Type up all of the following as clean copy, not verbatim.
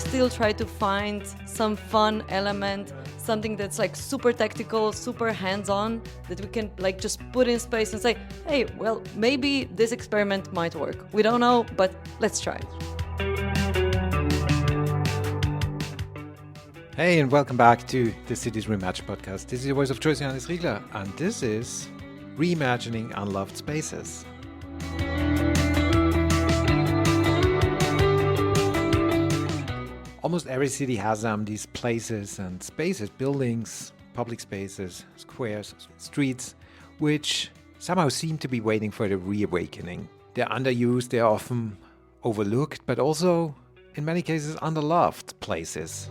still try to find some fun element, something that's like super tactical, super hands-on, that we can like just put in space and say, hey, well, maybe this experiment might work. We don't know, but let's try. Hey, and welcome back to the Cities Reimagined podcast. This is your voice of choice, Johannes Riegler, and this is Reimagining Unloved Spaces. Almost every city has these places and spaces, buildings, public spaces, squares, streets, which somehow seem to be waiting for the reawakening. They're underused, they're often overlooked, but also, in many cases, underloved places.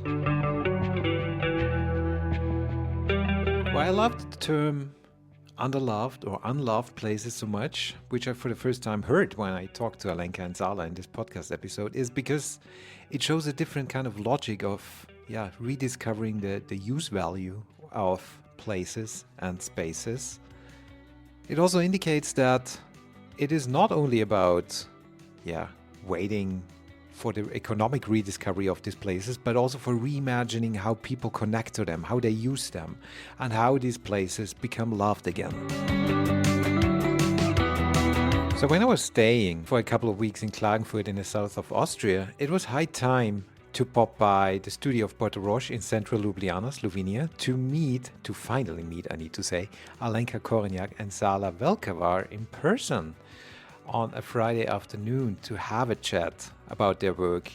Well, I love the term underloved or unloved places so much, which I for the first time heard when I talked to Alenka and Zala in this podcast episode, is because it shows a different kind of logic of rediscovering the use value of places and spaces. It also indicates that it is not only about waiting for the economic rediscovery of these places, but also for reimagining how people connect to them, how they use them, and how these places become loved again. So when I was staying for a couple of weeks in Klagenfurt in the south of Austria, it was high time to pop by the studio of Prostorož in central Ljubljana, Slovenia, to finally meet, I need to say, Alenka Korenjak and Zala Velkavrh in person on a Friday afternoon to have a chat about their work.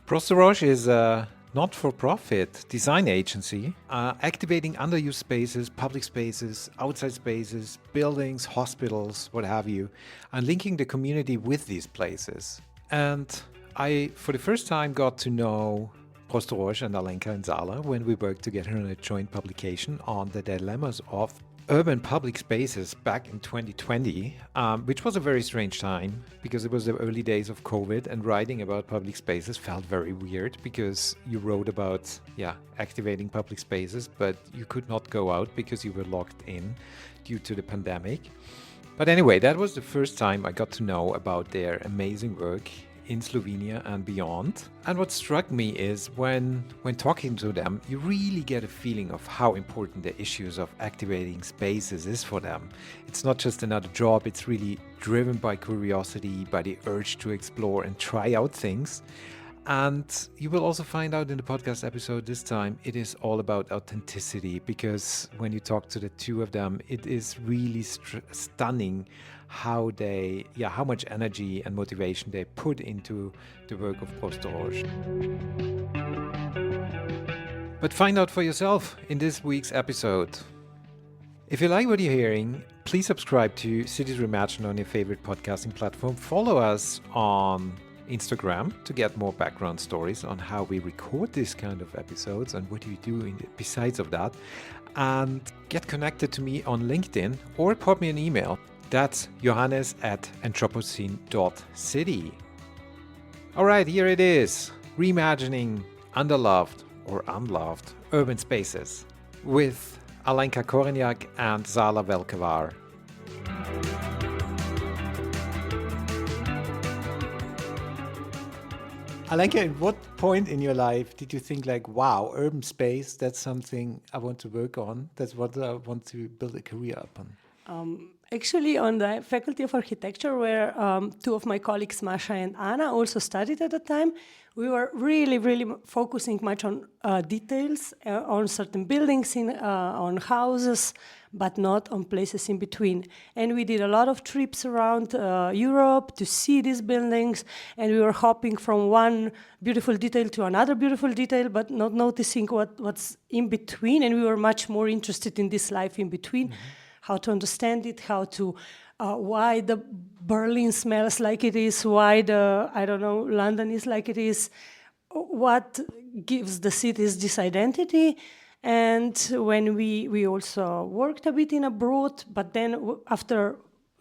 Prostorož is a not-for-profit design agency activating underused spaces, public spaces, outside spaces, buildings, hospitals, what have you, and linking the community with these places. And I, for the first time, got to know Prostorož and Alenka and Zala when we worked together on a joint publication on the dilemmas of urban public spaces back in 2020, which was a very strange time because it was the early days of COVID, and writing about public spaces felt very weird because you wrote about activating public spaces, but you could not go out because you were locked in due to the pandemic. But anyway, that was the first time I got to know about their amazing work in Slovenia and beyond. And what struck me is when talking to them, you really get a feeling of how important the issues of activating spaces is for them. It's not just another job, it's really driven by curiosity, by the urge to explore and try out things. And you will also find out in the podcast episode this time, it is all about authenticity, because when you talk to the two of them, it is really stunning how much energy and motivation they put into the work of Prostorož. But find out for yourself in this week's episode. If you like what you're hearing, please subscribe to Cities Reimagined on your favorite podcasting platform. Follow us on Instagram to get more background stories on how we record this kind of episodes and what we do besides of that. And get connected to me on LinkedIn or pop me an email. That's johannes@anthropocene.city. All right, here it is. Reimagining underloved or unloved urban spaces with Alenka Korenjak and Zala Velkavrh. Alenka, at what point in your life did you think like, wow, urban space, that's something I want to work on. That's what I want to build a career upon. Actually, on the Faculty of Architecture, where two of my colleagues, Masha and Anna, also studied at the time, we were really, really focusing much on details, on certain buildings, on houses, but not on places in between. And we did a lot of trips around Europe to see these buildings, and we were hopping from one beautiful detail to another beautiful detail, but not noticing what's in between. And we were much more interested in this life in between. Mm-hmm. How to understand it, why the Berlin smells like it is, why London is like it is, what gives the cities this identity. And when we also worked a bit in abroad, but then after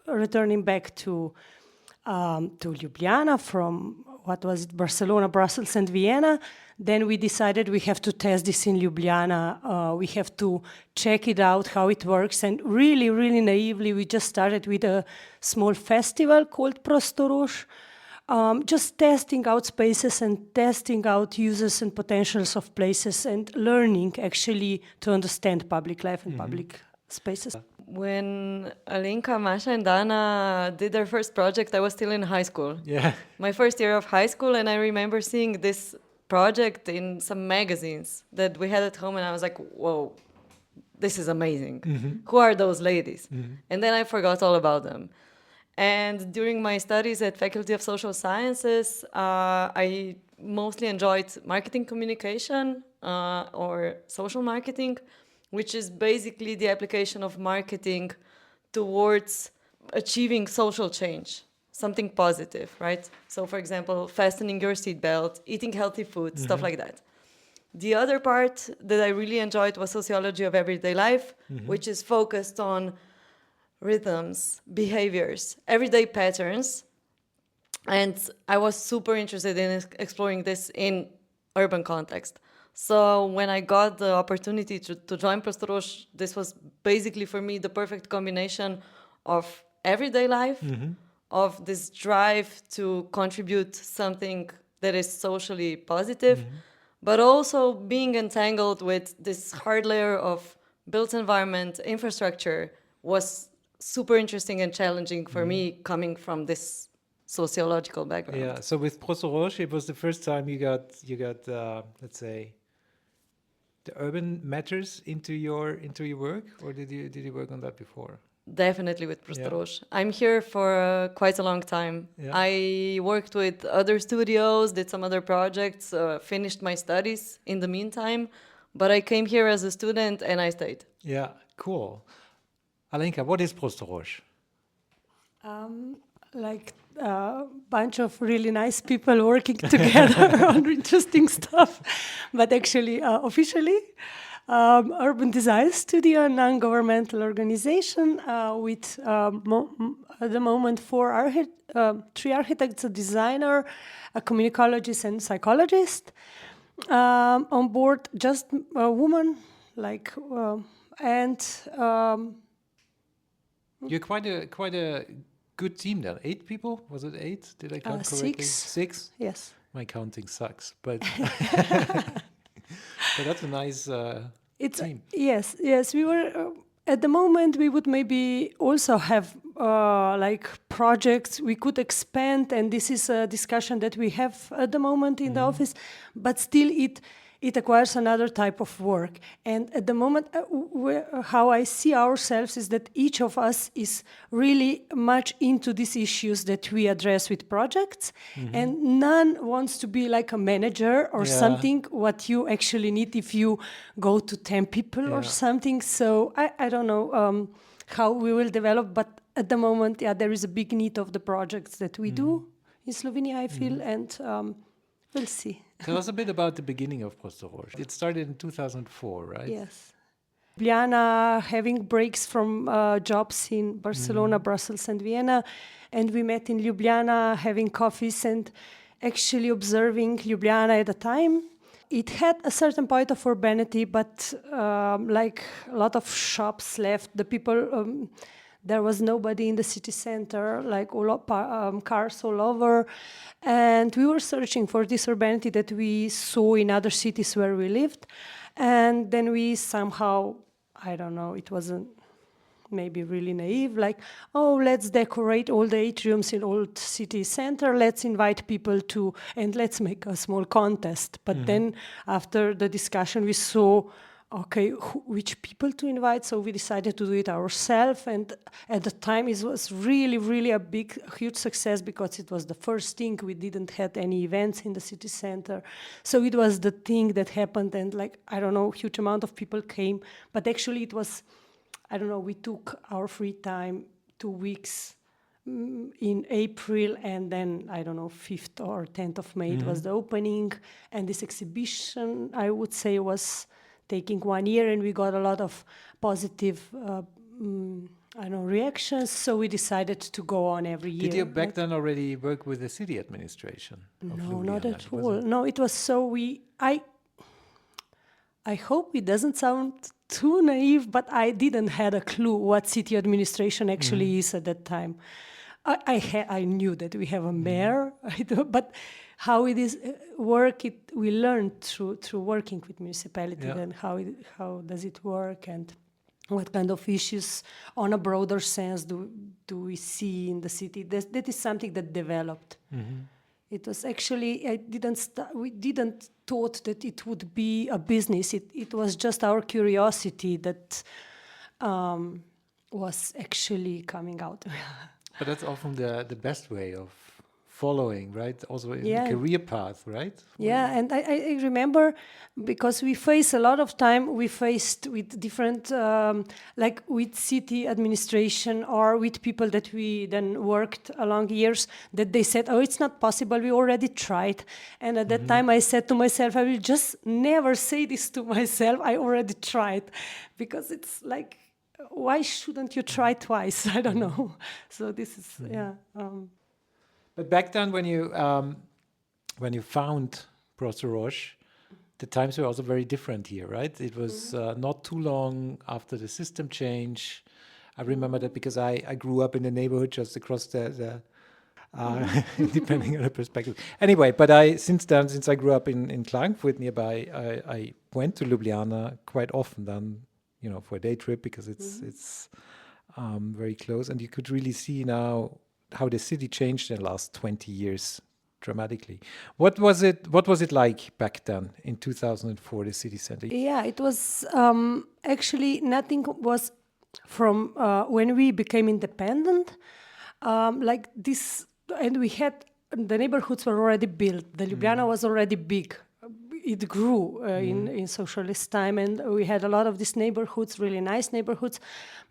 returning back to Ljubljana from Barcelona, Brussels, and Vienna, then we decided we have to test this in Ljubljana. We have to check it out, how it works. And really, really naively, we just started with a small festival called Prostorož, just testing out spaces and testing out uses and potentials of places and learning actually to understand public life and public spaces. When Alenka, Masha, and Dana did their first project, I was still in high school. Yeah. My first year of high school, and I remember seeing this project in some magazines that we had at home, and I was like, whoa, this is amazing. Who are those ladies? And then I forgot all about them. And during my studies at Faculty of Social Sciences, I mostly enjoyed marketing communication or social marketing, which is basically the application of marketing towards achieving social change, something positive, right? So, for example, fastening your seatbelt, eating healthy food, stuff like that. The other part that I really enjoyed was sociology of everyday life, which is focused on rhythms, behaviors, everyday patterns. And I was super interested in exploring this in urban context. So when I got the opportunity to join Prostorož, this was basically for me the perfect combination of everyday life, of this drive to contribute something that is socially positive, but also being entangled with this hard layer of built environment, infrastructure was super interesting and challenging for me coming from this sociological background. Yeah. So with Prostorož, it was the first time you got let's say, the urban matters into your work, or did you work on that before? Definitely with Prostorož. I'm here for quite a long time. Yeah. I worked with other studios, did some other projects, finished my studies in the meantime, but I came here as a student and I stayed. Yeah, cool. Alenka, what is Prostorož? Like a bunch of really nice people working together on interesting stuff. But actually, officially, urban design studio, non-governmental organization with at the moment three architects, a designer, a communicologist, and psychologist. On board, just a woman, and You're quite a good team then. 8 people? Was it 8? Did I count correctly? 6. 6? Yes. My counting sucks, but but that's a nice team. Yes. We were at the moment. We would maybe also have projects we could expand, and this is a discussion that we have at the moment in the office. But still, it acquires another type of work. And at the moment, how I see ourselves is that each of us is really much into these issues that we address with projects, and none wants to be like a manager or something, what you actually need if you go to 10 people or something. So I don't know how we will develop, but at the moment, there is a big need of the projects that we do in Slovenia, I feel, and we'll see. Tell us a bit about the beginning of Prostorož. It started in 2004, right? Yes. Ljubljana, having breaks from jobs in Barcelona, Brussels, and Vienna. And we met in Ljubljana, having coffees and actually observing Ljubljana at the time. It had a certain point of urbanity, but like a lot of shops left, the people... there was nobody in the city center, like cars all over. And we were searching for this urbanity that we saw in other cities where we lived. And then we somehow, I don't know, it wasn't maybe really naive, like, oh, let's decorate all the atriums in old city center, let's invite people to, and let's make a small contest. But then after the discussion, we saw, okay, which people to invite, so we decided to do it ourselves. And at the time, it was really, really a huge success because it was the first thing. We didn't have any events in the city center. So it was the thing that happened, and I don't know, huge amount of people came. But actually it was, I don't know, we took our free time 2 weeks in April, and then, I don't know, 5th or 10th of May, it was the opening. And this exhibition, I would say, was taking 1 year, and we got a lot of positive reactions, so we decided to go on every year. Did you back then already work with the city administration? No, not at all. No, it was so I hope it doesn't sound too naive, but I didn't have a clue what city administration actually is at that time. I knew that we have a mayor, but how it is we learned through working with municipality, Yeah. and how does it work, and what kind of issues on a broader sense do we see in the city. That is something that developed. It was actually, we didn't thought that it would be a business. It was just our curiosity that was actually coming out. But that's often the best way of following, right? Also in the Yeah. career path, right? Yeah, and I remember, because we faced a lot of time, we faced with different, like with city administration or with people that we then worked along years, that they said, oh, it's not possible, we already tried. And at that time I said to myself, I will just never say this to myself, I already tried. Because it's like, why shouldn't you try twice? I don't know. So this is, yeah. But back then, when you found Prostorož, the times were also very different here, right? It was not too long after the system change. I remember that because I grew up in the neighborhood just across the depending on the perspective. Anyway, but since I grew up in Klagenfurt nearby, I went to Ljubljana quite often then, for a day trip, because it's very close, and you could really see now how the city changed in the last 20 years dramatically. What was it like back then in 2004, the city center? Yeah, it was actually nothing was from when we became independent, like this, and we had the neighborhoods were already built. The Ljubljana was already big. It grew in socialist time, and we had a lot of these neighborhoods, really nice neighborhoods.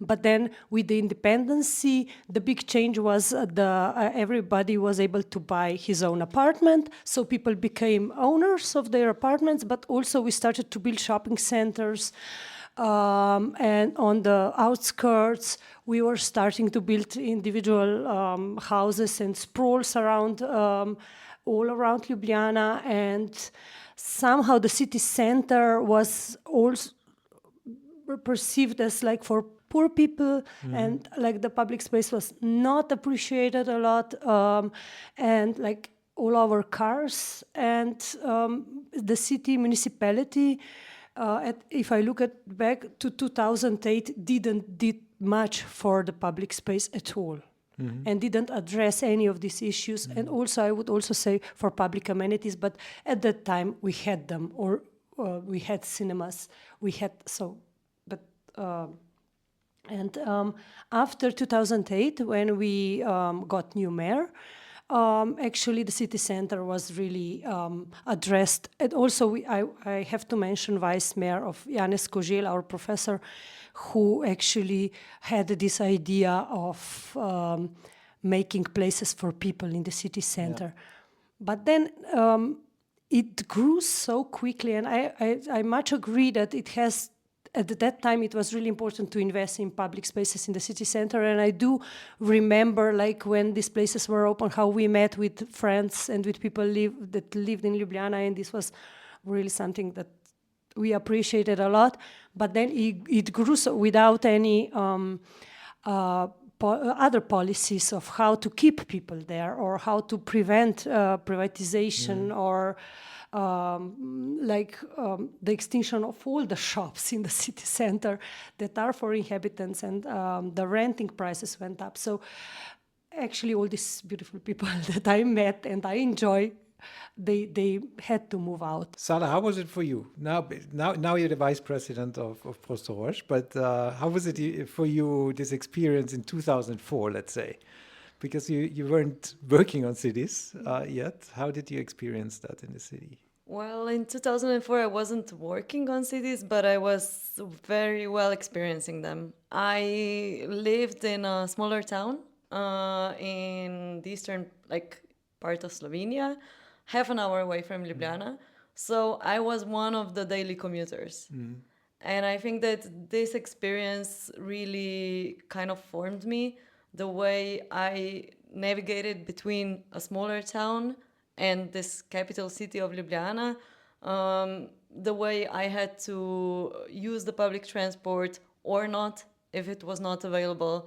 But then with the independency, the big change was everybody was able to buy his own apartment, so people became owners of their apartments, but also we started to build shopping centers. And on the outskirts, we were starting to build individual houses and sprawls around, all around Ljubljana, and somehow the city center was also perceived as like for poor people, and like the public space was not appreciated a lot, and like all our cars and the city municipality. If I look back to 2008, did much for the public space at all, and didn't address any of these issues. And also, I would also say for public amenities, but at that time we had them, or we had cinemas, we had and after 2008, when we got new mayor. Actually, the city center was really addressed. And also, I have to mention Vice Mayor of Janez Koželj, our professor, who actually had this idea of making places for people in the city center. Yeah. But then it grew so quickly, and I much agree that it has. At that time, it was really important to invest in public spaces in the city center. And I do remember, like, when these places were open, how we met with friends and with people that lived in Ljubljana. And this was really something that we appreciated a lot. But then it grew so without any other policies of how to keep people there, or how to prevent privatization, or the extinction of all the shops in the city center that are for inhabitants, and the renting prices went up. So actually all these beautiful people that I met and I enjoy, they had to move out. Zala, how was it for you? Now you're the vice president of Prostorož, but how was it for you, this experience in 2004, let's say? Because you weren't working on cities yet. How did you experience that in the city? Well, in 2004, I wasn't working on cities, but I was very well experiencing them. I lived in a smaller town in the eastern part of Slovenia, half an hour away from Ljubljana. So I was one of the daily commuters. And I think that this experience really kind of formed me, the way I navigated between a smaller town and this capital city of Ljubljana, the way I had to use the public transport or not if it was not available,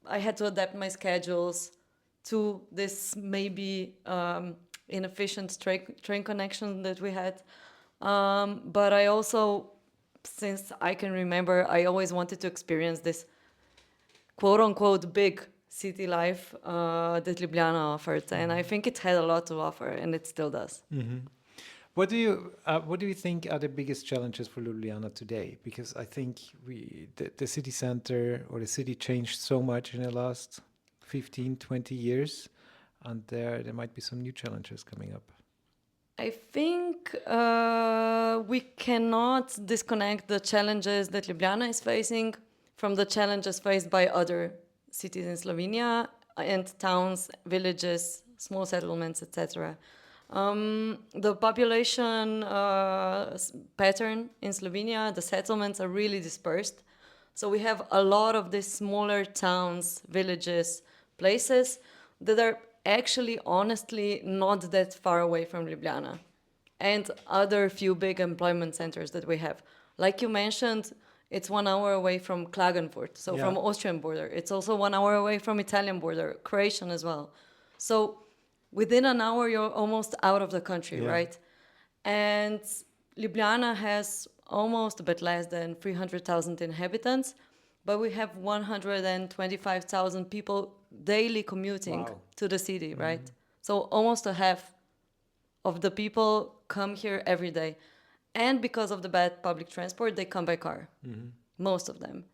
I had to adapt my schedules to this maybe inefficient train connection that we had. But I also, since I can remember, I always wanted to experience this quote unquote big city life that Ljubljana offered. And I think it had a lot to offer, and it still does. What do you think are the biggest challenges for Ljubljana today? Because I think the city center or the city changed so much in the last 15, 20 years, and there might be some new challenges coming up. I think we cannot disconnect the challenges that Ljubljana is facing from the challenges faced by other cities in Slovenia and towns, villages, small settlements, etc. The population pattern in Slovenia, the settlements are really dispersed. So we have a lot of these smaller towns, villages, places that are actually, honestly, not that far away from Ljubljana. And other few big employment centers that we have. Like you mentioned, it's 1 hour away from Klagenfurt, so from Austrian border. It's also 1 hour away from Italian border, Croatian as well. So within an hour, you're almost out of the country, right? And Ljubljana has almost a bit less than 300,000 inhabitants, but we have 125,000 people daily commuting to the city, right? So almost a half of the people come here every day. And because of the bad public transport, they come by car, most of them.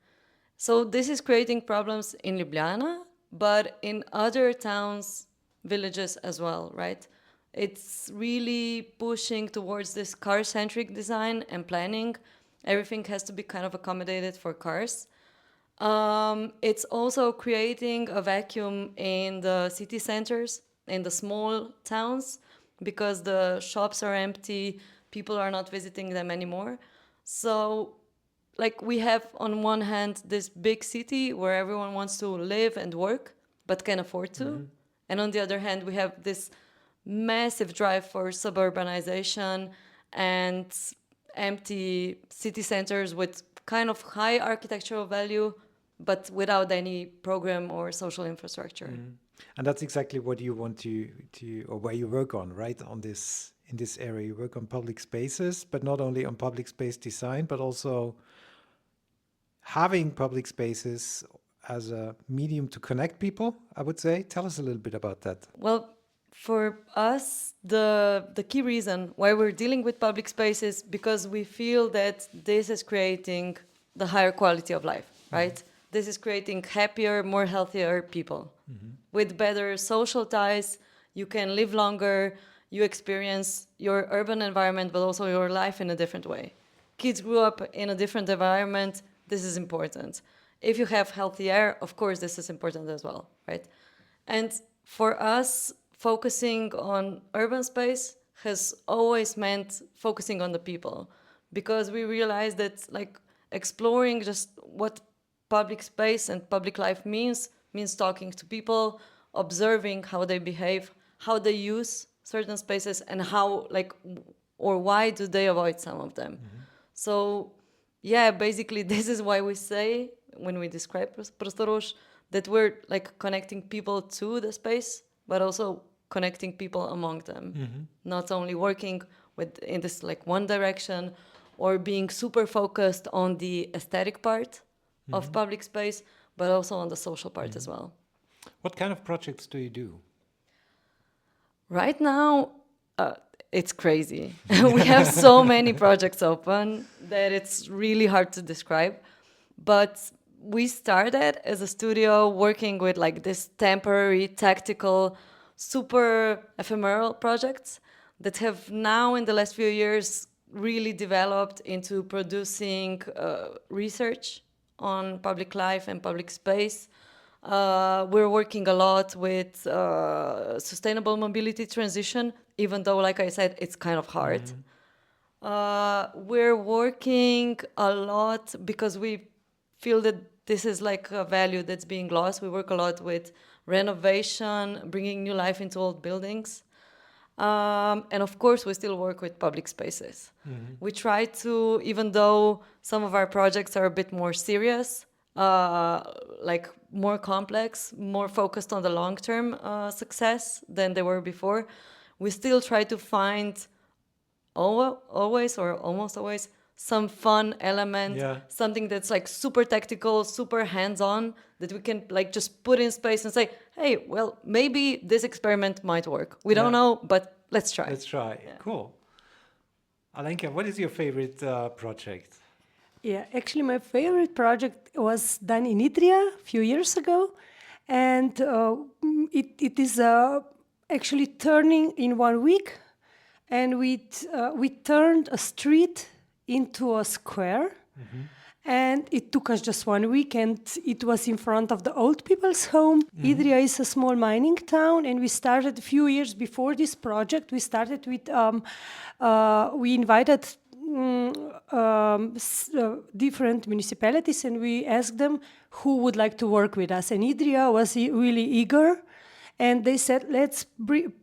So this is creating problems in Ljubljana, but in other towns, villages as well, right? It's really pushing towards this car-centric design and planning. Everything has to be kind of accommodated for cars. It's also creating a vacuum in the city centers, in the small towns, because the shops are empty, people are not visiting them anymore. So, like, we have on one hand this big city where everyone wants to live and work, but can afford to. And on the other hand, we have this massive drive for suburbanization and empty city centers with kind of high architectural value, but without any program or social infrastructure. And that's exactly what you want to or where you work on, right? In this area, you work on public spaces, but not only on public space design, but also having public spaces as a medium to connect people, I would say. Tell us a little bit about that. Well, for us, the key reason why we're dealing with public spaces because we feel that this is creating the higher quality of life, right? This is creating happier, more healthier people. With better social ties, you can live longer, you experience your urban environment, but also your life in a different way. Kids grew up in a different environment, this is important. If you have healthy air, of course, this is important as well, right? And for us, focusing on urban space has always meant focusing on the people, because we realized that, like, exploring just what public space and public life means talking to people, observing how they behave, how they use certain spaces, and how, like, or why do they avoid some of them. So yeah, basically this is why we say, when we describe Prostorož, that we're like connecting people to the space, but also connecting people among them. Not only working in this like one direction or being super focused on the aesthetic part of public space, but also on the social part as well. What kind of projects do you do? Right now, it's crazy. We have so many projects open that it's really hard to describe. But we started as a studio working with like this temporary, tactical, super ephemeral projects that have now in the last few years really developed into producing research on public life and public space. We're working a lot with sustainable mobility transition, even though, like I said, it's kind of hard. We're working a lot because we feel that this is like a value that's being lost. We work a lot with renovation, bringing new life into old buildings. And of course, we still work with public spaces. We try to, even though some of our projects are a bit more serious, like more complex, more focused on the long-term success than they were before. We still try to find always or almost always some fun element, something that's like super tactical, super hands-on, that we can like just put in space and say, hey, well, maybe this experiment might work. We don't know, but let's try. Let's try. Cool. Alenka, what is your favorite project? Yeah, actually, my favorite project was done in Idria a few years ago, and it is actually turning in 1 week, and we turned a street into a square, and it took us just 1 week, and it was in front of the old people's home. Idria is a small mining town, and we started a few years before this project. We started with we invited different municipalities, and we asked them who would like to work with us. And Idria was really eager, and they said,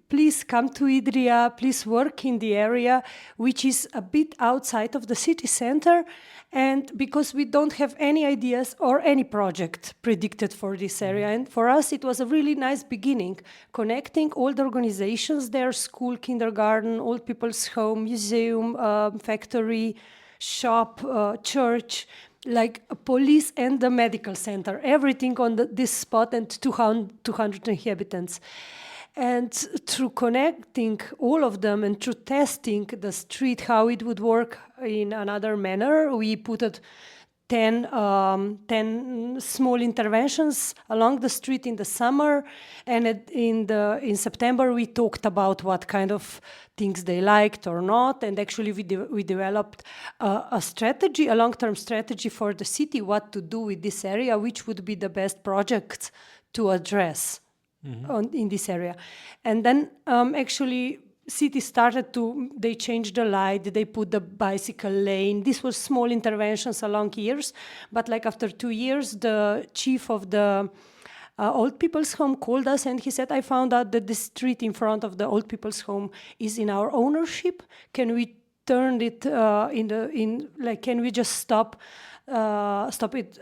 please come to Idria, please work in the area, which is a bit outside of the city center. And because we don't have any ideas or any project predicted for this area. And for us, it was a really nice beginning, connecting all the organizations there, school, kindergarten, old people's home, museum, factory, shop, church, like a police and the medical center, everything on this spot, and 200 inhabitants. And through connecting all of them and through testing the street, how it would work in another manner, we put 10 small interventions along the street in the summer, and in September we talked about what kind of things they liked or not, and actually we developed a strategy, a long-term strategy for the city, what to do with this area, which would be the best projects to address in this area. And then actually city started they changed the light, they put the bicycle lane. This was small interventions along years, but like after 2 years, the chief of the old people's home called us, and he said, I found out that the street in front of the old people's home is in our ownership. Can we turn it can we just stop it,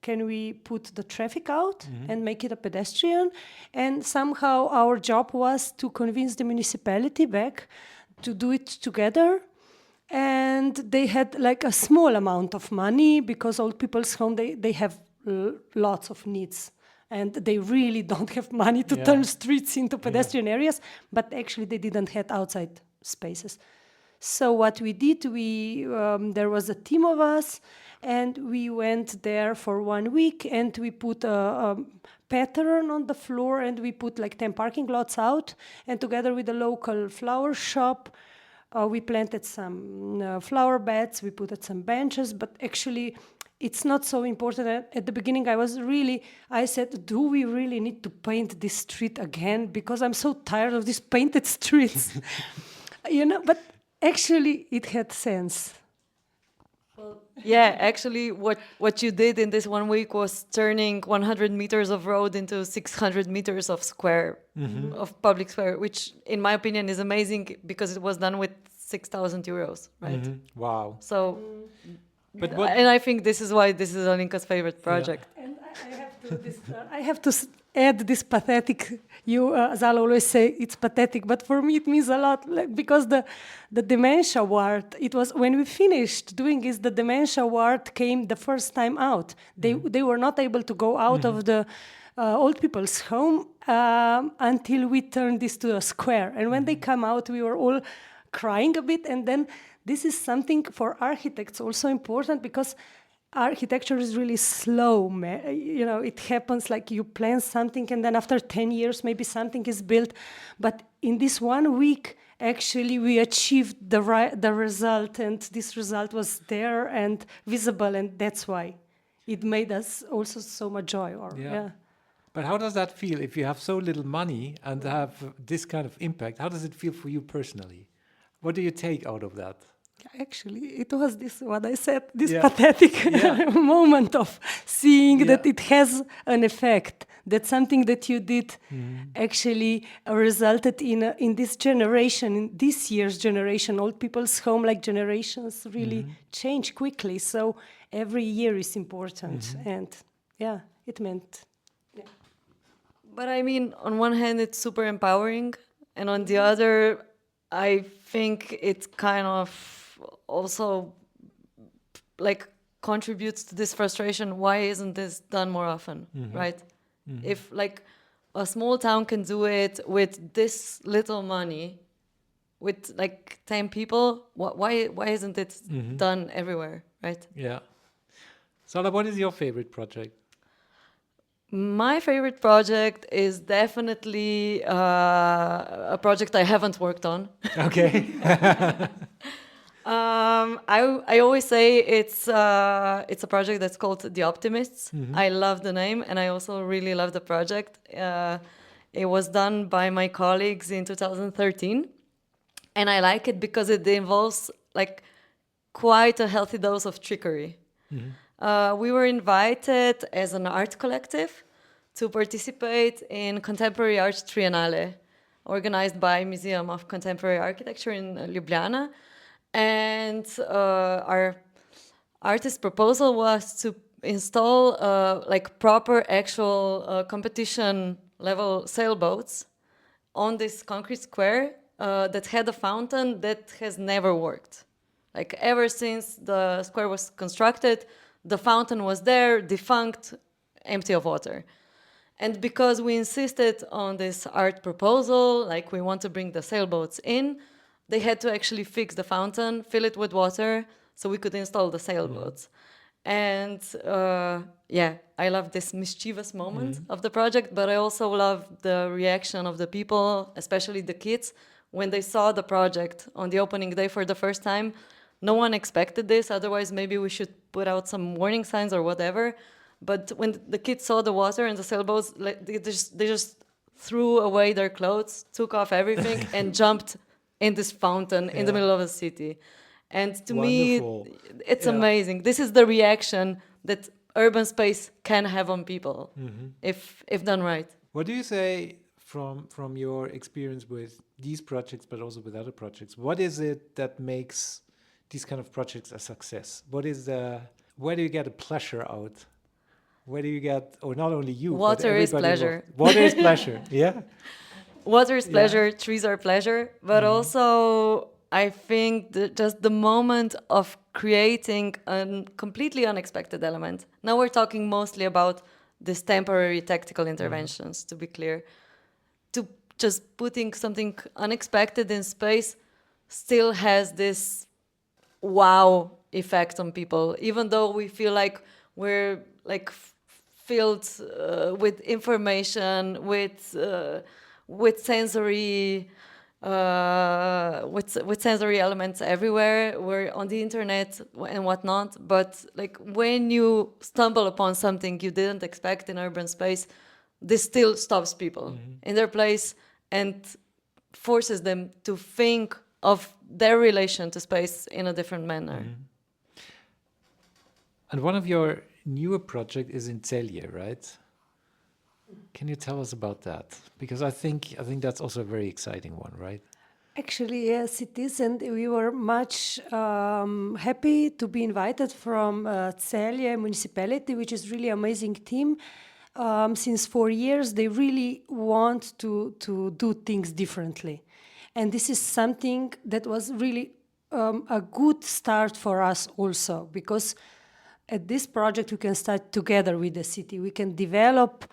can we put the traffic out and make it a pedestrian? And somehow our job was to convince the municipality back to do it together. And they had like a small amount of money, because old people's home, they have lots of needs. And they really don't have money to turn streets into pedestrian areas, but actually they didn't have outside spaces. So what we did, there was a team of us, and we went there for 1 week, and we put a pattern on the floor, and we put like 10 parking lots out, and together with the local flower shop, we planted some flower beds, we put some benches, but actually it's not so important. At the beginning I said, do we really need to paint this street again? Because I'm so tired of these painted streets. But actually it had sense. Yeah, actually what you did in this 1 week was turning 100 meters of road into 600 meters of square, of public square, which in my opinion is amazing, because it was done with 6,000 euros, right? Wow. So, and I think this is why this is Alenka's favorite project. Yeah. And I have to add this pathetic. Zala always say it's pathetic, but for me it means a lot, because the dementia ward. It was when we finished doing this, the dementia ward came the first time out. They were not able to go out of the old people's home until we turned this to a square. And when they come out, we were all crying a bit. And then this is something for architects also important, because architecture is really slow. It happens like you plan something, and then after 10 years, maybe something is built. But in this 1 week, actually, we achieved the result, and this result was there and visible, and that's why it made us also so much joy. But how does that feel if you have so little money and have this kind of impact? How does it feel for you personally? What do you take out of that? Actually, it was what I said, pathetic moment of seeing that it has an effect, that something that you did actually resulted in this generation, in this year's generation. Old people's home, like generations, really change quickly. So every year is important. And yeah, it meant... Yeah. But I mean, on one hand, it's super empowering, and on the other, I think it kind of also like contributes to this frustration. Why isn't this done more often, right? If like a small town can do it with this little money, with like 10 people, why isn't it done everywhere, right? Yeah. Zala, what is your favorite project? My favorite project is definitely a project I haven't worked on. Okay. I always say it's a project that's called The Optimists. I love the name, and I also really love the project. It was done by my colleagues in 2013, and I like it because it involves like quite a healthy dose of trickery. We were invited as an art collective to participate in Contemporary Art Triennale, organized by Museum of Contemporary Architecture in Ljubljana. And our artist proposal was to install like proper actual competition level sailboats on this concrete square that had a fountain that has never worked. Like ever since the square was constructed, the fountain was there, defunct, empty of water. And because we insisted on this art proposal, like we want to bring the sailboats in, they had to actually fix the fountain, fill it with water, so we could install the sailboats. And yeah, I love this mischievous moment of the project, but I also love the reaction of the people, especially the kids, when they saw the project on the opening day for the first time. No one expected this, otherwise maybe we should put out some warning signs or whatever. But when the kids saw the water and the sailboats, they just threw away their clothes, took off everything, and jumped in this fountain in the middle of a city. And to Wonderful. me, it's amazing. This is the reaction that urban space can have on people, if done right. What do you say from your experience with these projects, but also with other projects? What is it that makes these kind of projects a success? Where do you get a pleasure out? Where do you get, or not only you, Water but is everybody pleasure. involved? Water is pleasure, yeah. Water is pleasure, trees are pleasure, but also I think just the moment of creating a completely unexpected element. Now we're talking mostly about these temporary tactical interventions, to be clear. To just putting something unexpected in space still has this wow effect on people, even though we feel like we're like filled with information, with sensory with sensory elements everywhere. We're on the internet and whatnot, but like when you stumble upon something you didn't expect in urban space, this still stops people in their place and forces them to think of their relation to space in a different manner. And one of your newer projects is in Celje, right? Can you tell us about that? Because I think that's also a very exciting one, right? Actually, yes, it is, and we were much happy to be invited from Celje municipality, which is really amazing team. Since 4 years, they really want to do things differently. And this is something that was really a good start for us also, because at this project we can start together with the city. We can develop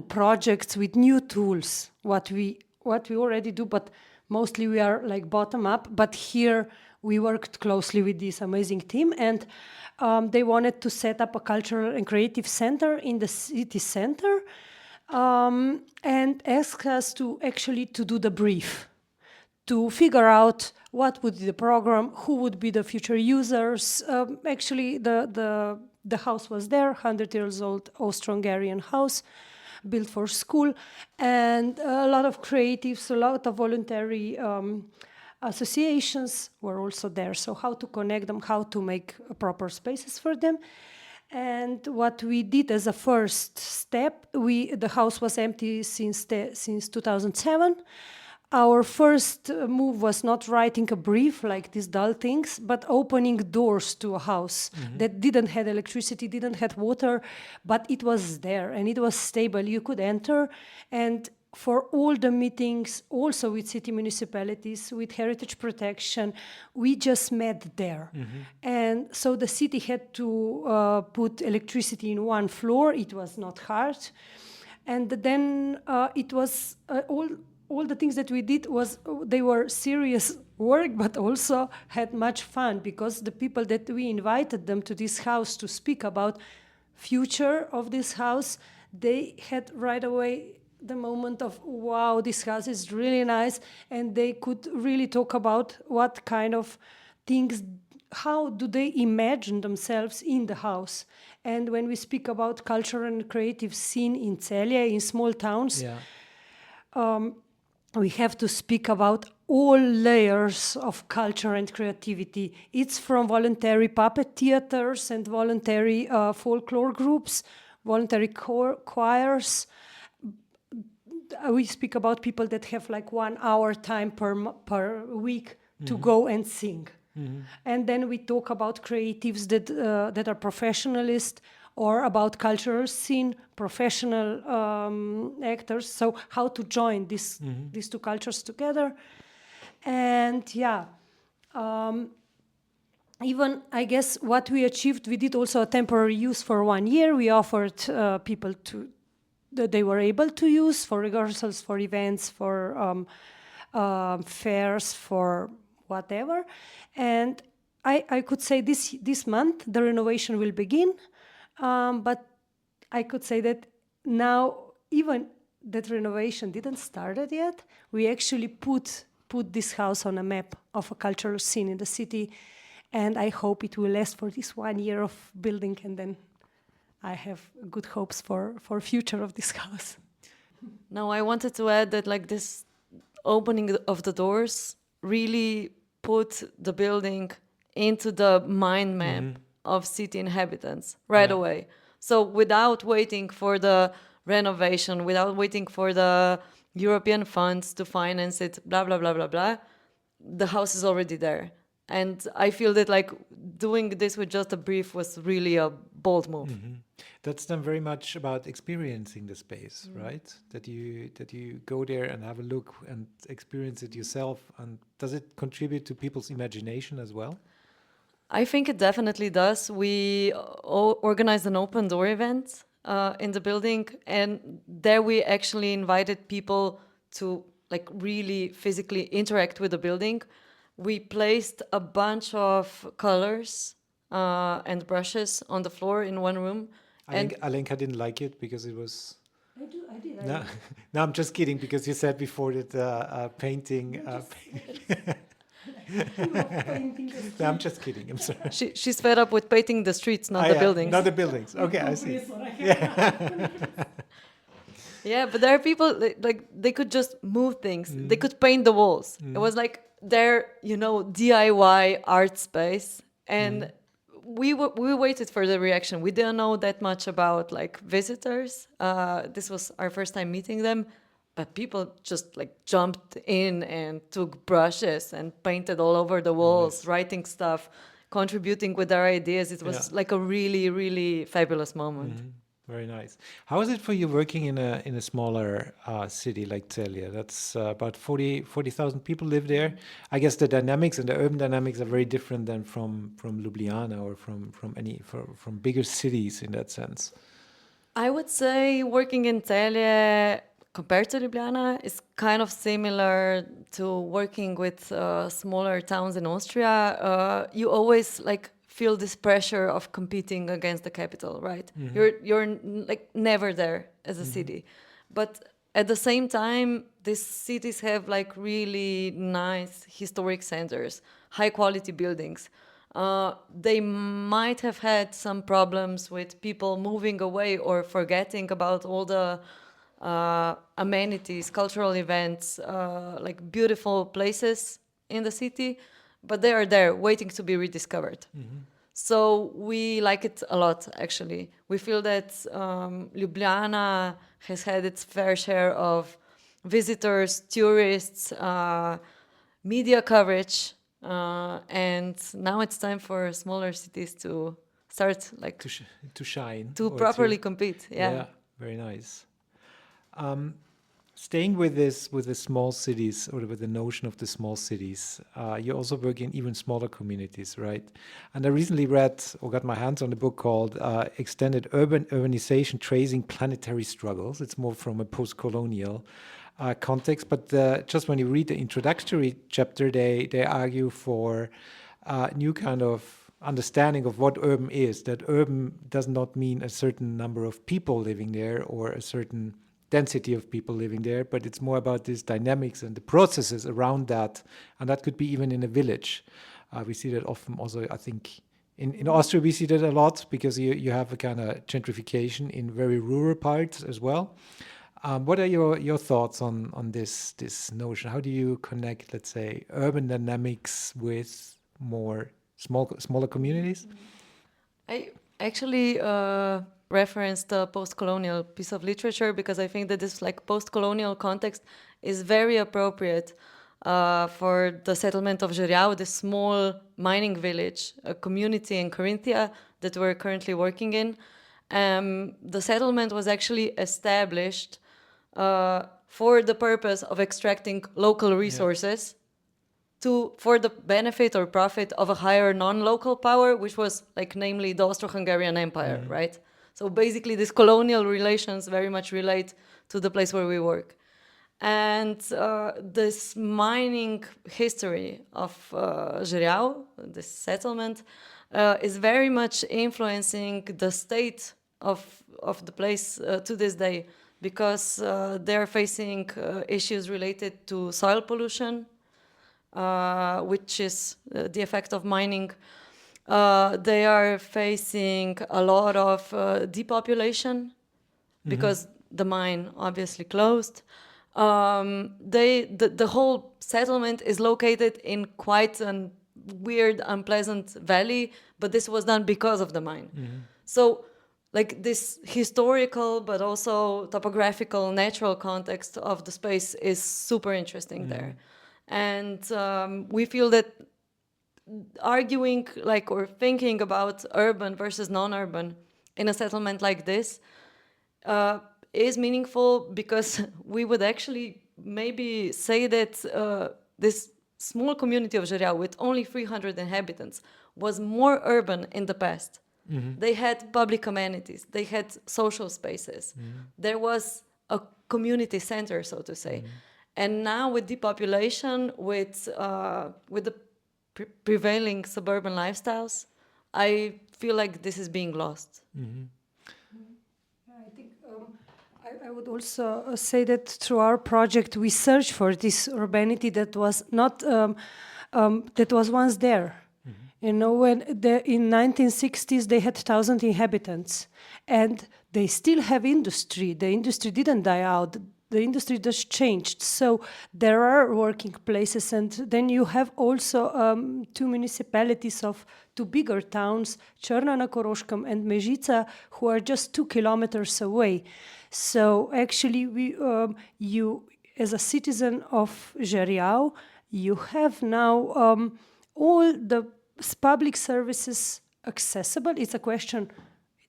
projects with new tools, what we already do, but mostly we are like bottom up. But here we worked closely with this amazing team, and they wanted to set up a cultural and creative center in the city center, and ask us to actually to do the brief, to figure out what would be the program, who would be the future users. Actually, the house was there, 100 years old Austro-Hungarian house, built for school, and a lot of creatives, a lot of voluntary associations were also there. So how to connect them, how to make proper spaces for them. And what we did as a first step, the house was empty since 2007. our first move was not writing a brief like these dull things, but opening doors to a house that didn't have electricity, didn't have water, but it was there and it was stable. You could enter, and for all the meetings, also with city municipalities, with heritage protection, we just met there. And so the city had to put electricity in one floor. It was not hard. And then it was all the things that we did was they were serious work, but also had much fun, because the people that we invited them to this house to speak about future of this house, they had right away the moment of, wow, this house is really nice, and they could really talk about what kind of things, how do they imagine themselves in the house. And when we speak about culture and creative scene in Celje, in small towns, we have to speak about all layers of culture and creativity. It's from voluntary puppet theaters and voluntary folklore groups, voluntary choirs. We speak about people that have like 1 hour time per week to go and sing. And then we talk about creatives that are professionalists, or about cultural scene, professional actors. So how to join these two cultures together. And even, I guess, what we achieved, we did also a temporary use for 1 year. We offered people that they were able to use for rehearsals, for events, for fairs, for whatever. And I could say this month the renovation will begin. But I could say that now, even that renovation didn't start yet, we actually put this house on a map of a cultural scene in the city, and I hope it will last for this 1 year of building, and then I have good hopes for future of this house. Now, I wanted to add that like this opening of the doors really put the building into the mind map of city inhabitants right away. So without waiting for the renovation, without waiting for the European funds to finance it, blah, blah, blah, blah, blah, the house is already there. And I feel that like doing this with just a brief was really a bold move. That's then very much about experiencing the space, right? That you go there and have a look and experience it yourself. And does it contribute to people's imagination as well? I think it definitely does. We organized an open door event in the building, and there we actually invited people to like really physically interact with the building. We placed a bunch of colors and brushes on the floor in one room. Alenka didn't like it because it was... I did. No, no, I'm just kidding, because you said before that painting... No, I'm just kidding. I'm sorry. She's fed up with painting the streets, not the buildings. Not the buildings. Okay, I see. Yeah, but there are people like they could just move things. They could paint the walls. It was like their, DIY art space, and we waited for the reaction. We didn't know that much about like visitors. This was our first time meeting them. But people just like jumped in and took brushes and painted all over the walls, writing stuff, contributing with their ideas. It was like a really, really fabulous moment. Very nice. How is it for you working in a smaller city like Celje? That's about 40,000 people live there. I guess the dynamics and the urban dynamics are very different than from Ljubljana or from bigger cities in that sense. I would say working in Celje compared to Ljubljana is kind of similar to working with smaller towns in Austria. You always like feel this pressure of competing against the capital, right? You're like never there as a city. But at the same time, these cities have like really nice historic centers, high quality buildings. They might have had some problems with people moving away or forgetting about all the amenities, cultural events, like beautiful places in the city, but they are there waiting to be rediscovered. So we like it a lot, actually. We feel that Ljubljana has had its fair share of visitors, tourists, media coverage, and now it's time for smaller cities to start like to shine, to or properly compete. Yeah, very nice. Staying with the small cities, or with the notion of the small cities, you also work in even smaller communities, right? And I recently read or got my hands on a book called Extended Urbanization Tracing Planetary Struggles. It's more from a post-colonial context, but just when you read the introductory chapter, they argue for new kind of understanding of what urban is, that urban does not mean a certain number of people living there or a certain density of people living there, but it's more about these dynamics and the processes around that, and that could be even in a village. We see that often also, I think, in Austria we see that a lot, because you have a kind of gentrification in very rural parts as well. What are your thoughts on this notion? How do you connect, let's say, urban dynamics with more smaller communities? I actually referenced the post-colonial piece of literature because I think that this like post-colonial context is very appropriate for the settlement of Jeriau, the small mining village, a community in Carinthia that we're currently working in. The settlement was actually established for the purpose of extracting local resources for the benefit or profit of a higher non-local power, which was like namely the Austro-Hungarian Empire, right? So basically these colonial relations very much relate to the place where we work. And this mining history of Jeriau, this settlement, is very much influencing the state of the place to this day, because they're facing issues related to soil pollution, which is the effect of mining. They are facing a lot of depopulation because the mine obviously closed. The whole settlement is located in quite a weird, unpleasant valley, but this was done because of the mine. So like this historical but also topographical natural context of the space is super interesting there. And we feel that arguing like or thinking about urban versus non-urban in a settlement like this is meaningful, because we would actually maybe say that this small community of Jeriau with only 300 inhabitants was more urban in the past. They had public amenities, they had social spaces, there was a community center, so to say. And now with depopulation, with the prevailing suburban lifestyles, I feel like this is being lost. I think I would also say that through our project we search for this urbanity that was not that was once there. You know, when in 1960s they had 1,000 inhabitants, and they still have industry. The industry didn't die out. The industry just changed. So there are working places, and then you have also two municipalities of two bigger towns, Črna na Koroškem and Mežica, who are just 2 kilometers away. So actually, you as a citizen of Jeriau, you have now all the public services accessible. It's a question,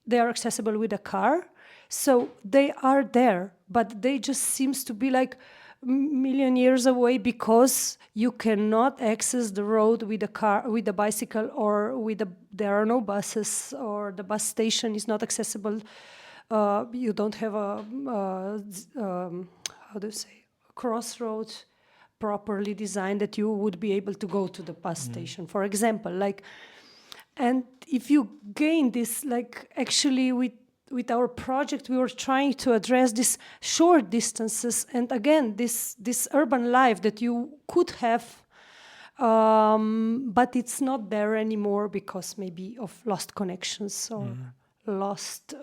they are accessible with a car. So they are there, but they just seems to be like million years away, because you cannot access the road with a car, with a bicycle, or there are no buses, or the bus station is not accessible. You don't have a crossroad properly designed that you would be able to go to the bus station, for example. And if you gain this, actually with our project, we were trying to address these short distances, and again, this urban life that you could have, but it's not there anymore because maybe of lost connections or lost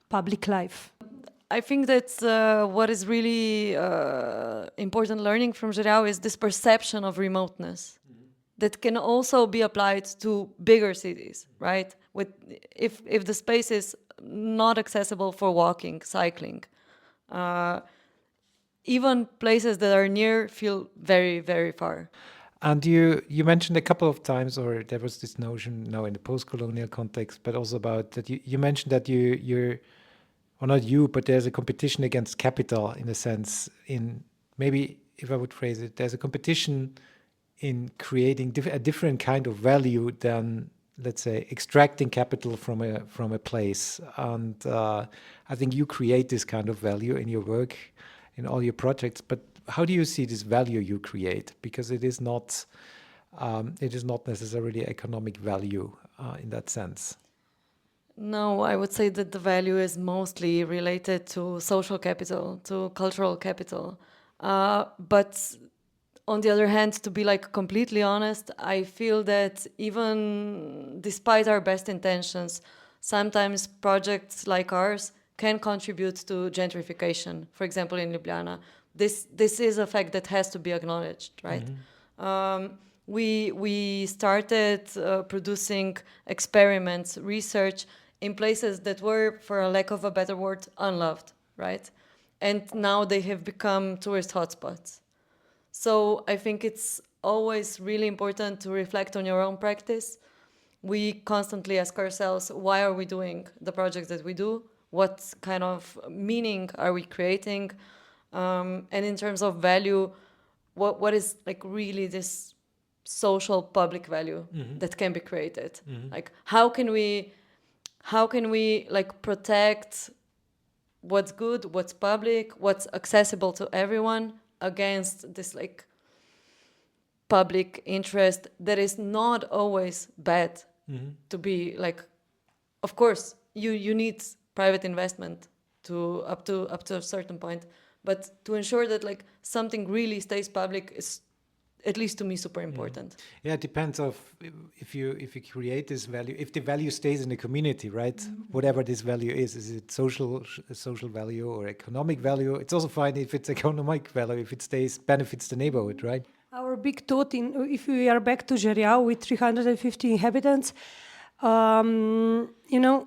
public life. I think that what is really important learning from Jeriau is this perception of remoteness that can also be applied to bigger cities, right? If the space is not accessible for walking, cycling, even places that are near feel very, very far. And you mentioned a couple of times, or there was this notion now in the post-colonial context, but also about that you mentioned that you're, or not you, but there's a competition against capital in a sense. In maybe if I would phrase it, there's a competition in creating a different kind of value than, let's say, extracting capital from a place. And I think you create this kind of value in your work, in all your projects. But how do you see this value you create? Because it is not necessarily economic value in that sense. No, I would say that the value is mostly related to social capital, to cultural capital. But on the other hand, to be like completely honest, I feel that even despite our best intentions, sometimes projects like ours can contribute to gentrification. For example, in Ljubljana, this is a fact that has to be acknowledged, right? We started producing experiments, research in places that were, for a lack of a better word, unloved, right? And now they have become tourist hotspots. So I think it's always really important to reflect on your own practice. We constantly ask ourselves, why are we doing the projects that we do? What kind of meaning are we creating? And in terms of value, what is like really this social public value that can be created? Like how can we like protect what's good, what's public, what's accessible to everyone against this like public interest that is not always bad to be like, of course you need private investment to up to a certain point, but to ensure that like something really stays public is, at least to me, super important. Yeah, it depends of if you create this value, if the value stays in the community, right? Whatever this value is it social value or economic value? It's also fine if it's economic value, if it stays, benefits the neighborhood, right? Our big thought, if we are back to Žerjav with 350 inhabitants,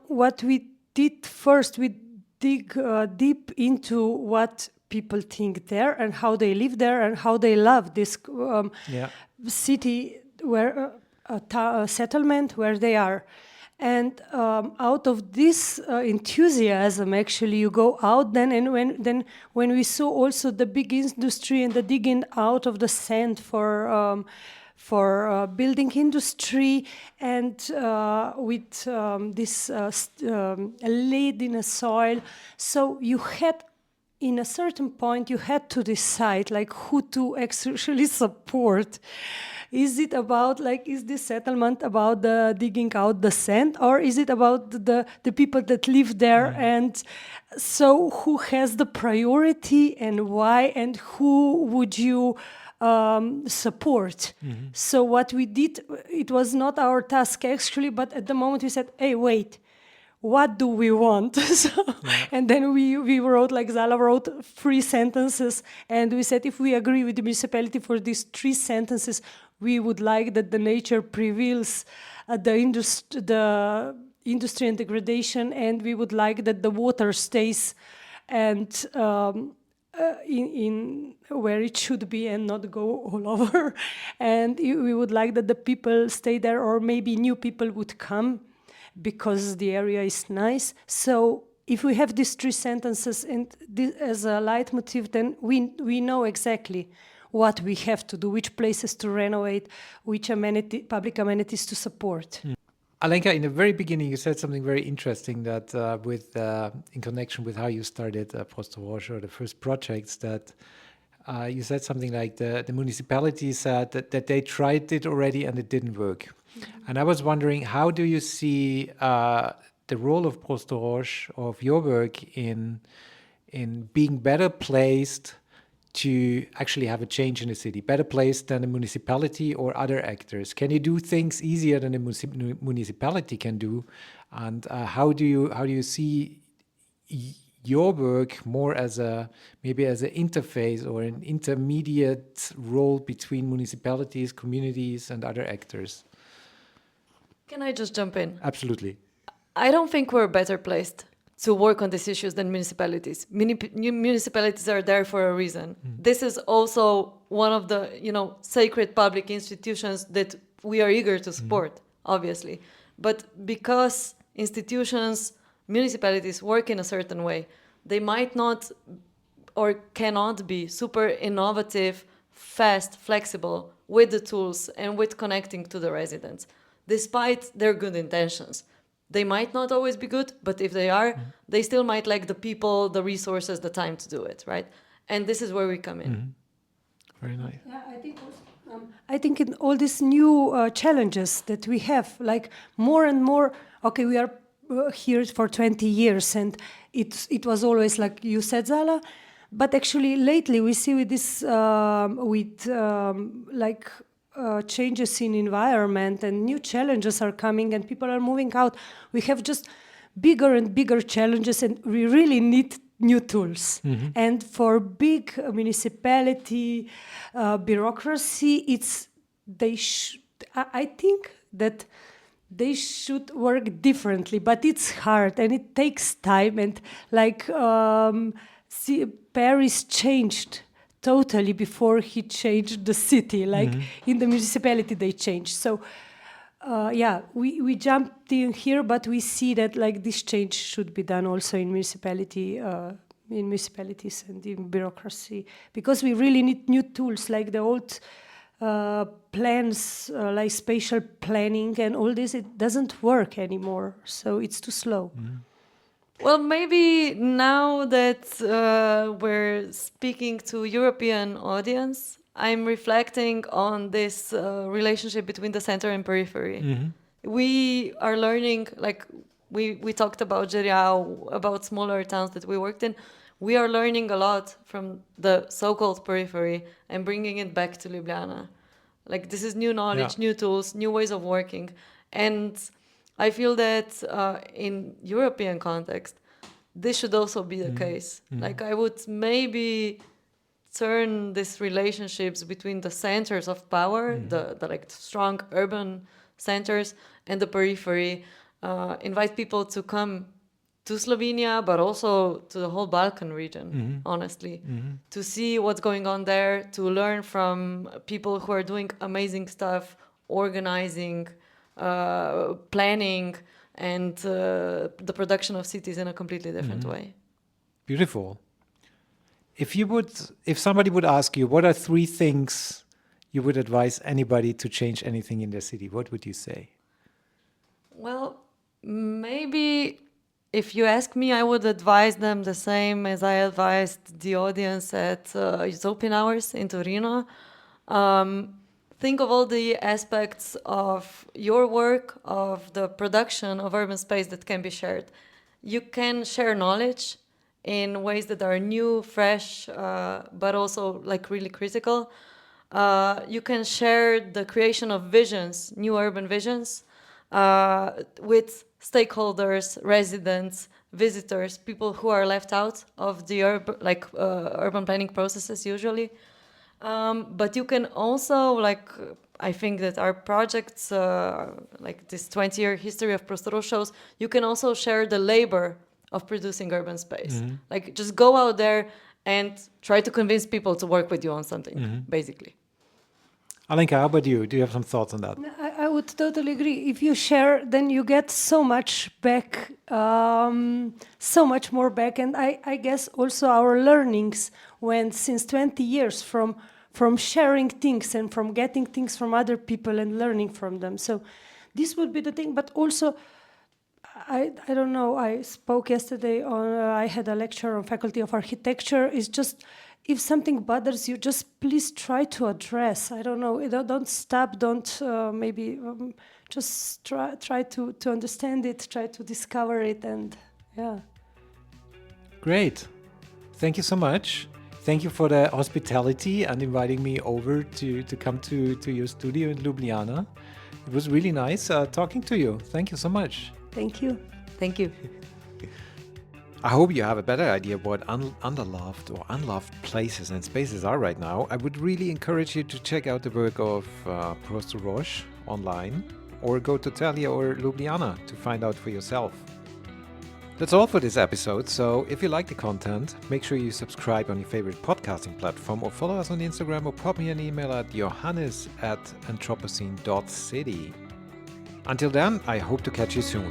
what we did first, we dig deep into what people think there and how they live there and how they love this city, where a settlement where they are. And out of this enthusiasm, actually, you go out then, and when we saw also the big industry and the digging out of the sand for building industry, and with this lead in a soil, so you had, in a certain point, you had to decide like who to actually support. Is it about like, is this settlement about the digging out the sand, or is it about the people that live there? And so who has the priority and why, and who would you support? So what we did, it was not our task actually, but at the moment we said, hey, wait, what do we want? And then we wrote, like Zala wrote 3 sentences, and we said, if we agree with the municipality for these 3 sentences, we would like that the nature prevails, the industry and degradation, and we would like that the water stays and in where it should be and not go all over. And we would like that the people stay there, or maybe new people would come because the area is nice. So if we have these 3 sentences and as a leitmotif, then we know exactly what we have to do, which places to renovate, which public amenities to support. Alenka, in the very beginning, you said something very interesting that in connection with how you started Prostorož, or the first projects, that you said something like the municipality said that they tried it already and it didn't work. And I was wondering, how do you see the role of Prostorož, of your work, in being better placed to actually have a change in the city, better placed than the municipality or other actors? Can you do things easier than the municipality can do? And how do you see your work more as maybe as an interface or an intermediate role between municipalities, communities, and other actors? Can I just jump in? Absolutely. I don't think we're better placed to work on these issues than municipalities. Municipalities are there for a reason. This is also one of the, sacred public institutions that we are eager to support, obviously. But because institutions, municipalities work in a certain way, they might not or cannot be super innovative, fast, flexible with the tools and with connecting to the residents, despite their good intentions. They might not always be good, but if they are, they still might lack the people, the resources, the time to do it, right? And this is where we come in. Very nice. Yeah, I think in all these new challenges that we have, like more and more, okay, we are here for 20 years and it was always like you said, Zala, but actually lately we see with this, changes in environment and new challenges are coming and people are moving out. We have just bigger and bigger challenges and we really need new tools. And for big municipality bureaucracy, I think that they should work differently, but it's hard and it takes time. And Paris changed totally before he changed the city. In the municipality, they changed. So, we jumped in here, but we see that this change should be done also in municipalities and in bureaucracy, because we really need new tools like the old plans, like spatial planning and all this. It doesn't work anymore, so it's too slow. Well, maybe now that we're speaking to European audience, I'm reflecting on this relationship between the center and periphery. We are learning, we talked about Geriau, about smaller towns that we worked in. We are learning a lot from the so-called periphery and bringing it back to Ljubljana. This is new knowledge, new tools, new ways of working. And I feel that in European context, this should also be the case. I would maybe turn these relationships between the centers of power, the strong urban centers, and the periphery, invite people to come to Slovenia, but also to the whole Balkan region, honestly, to see what's going on there, to learn from people who are doing amazing stuff, organizing, planning, and the production of cities in a completely different way. Beautiful. If somebody would ask you, what are 3 things you would advise anybody to change anything in their city, what would you say? Well, maybe if you ask me, I would advise them the same as I advised the audience at Utopian Hours in Torino. Think of all the aspects of your work, of the production of urban space that can be shared. You can share knowledge in ways that are new, fresh, but also really critical. You can share the creation of visions, new urban visions, with stakeholders, residents, visitors, people who are left out of the urban planning processes usually. But you can also, I think that our projects, this 20-year history of Prostorož shows, you can also share the labor of producing urban space. Just go out there and try to convince people to work with you on something, basically. Alenka, how about you? Do you have some thoughts on that? I would totally agree. If you share, then you get so much back, so much more back. And I guess also our learnings went since 20 years from sharing things and from getting things from other people and learning from them. So this would be the thing. But also, I don't know, I spoke yesterday I had a lecture on Faculty of Architecture. It's just, if something bothers you, just please try to address. I don't know, don't stop, just try to understand it, try to discover it, and Great. Thank you so much. Thank you for the hospitality and inviting me over to come to your studio in Ljubljana. It was really nice talking to you. Thank you so much. Thank you. Thank you. I hope you have a better idea of what underloved or unloved places and spaces are right now. I would really encourage you to check out the work of Prostorož online, or go to Tallinn or Ljubljana to find out for yourself. That's all for this episode, so if you like the content, make sure you subscribe on your favorite podcasting platform or follow us on Instagram or pop me an email at johannes@anthropocene.city. Until then, I hope to catch you soon.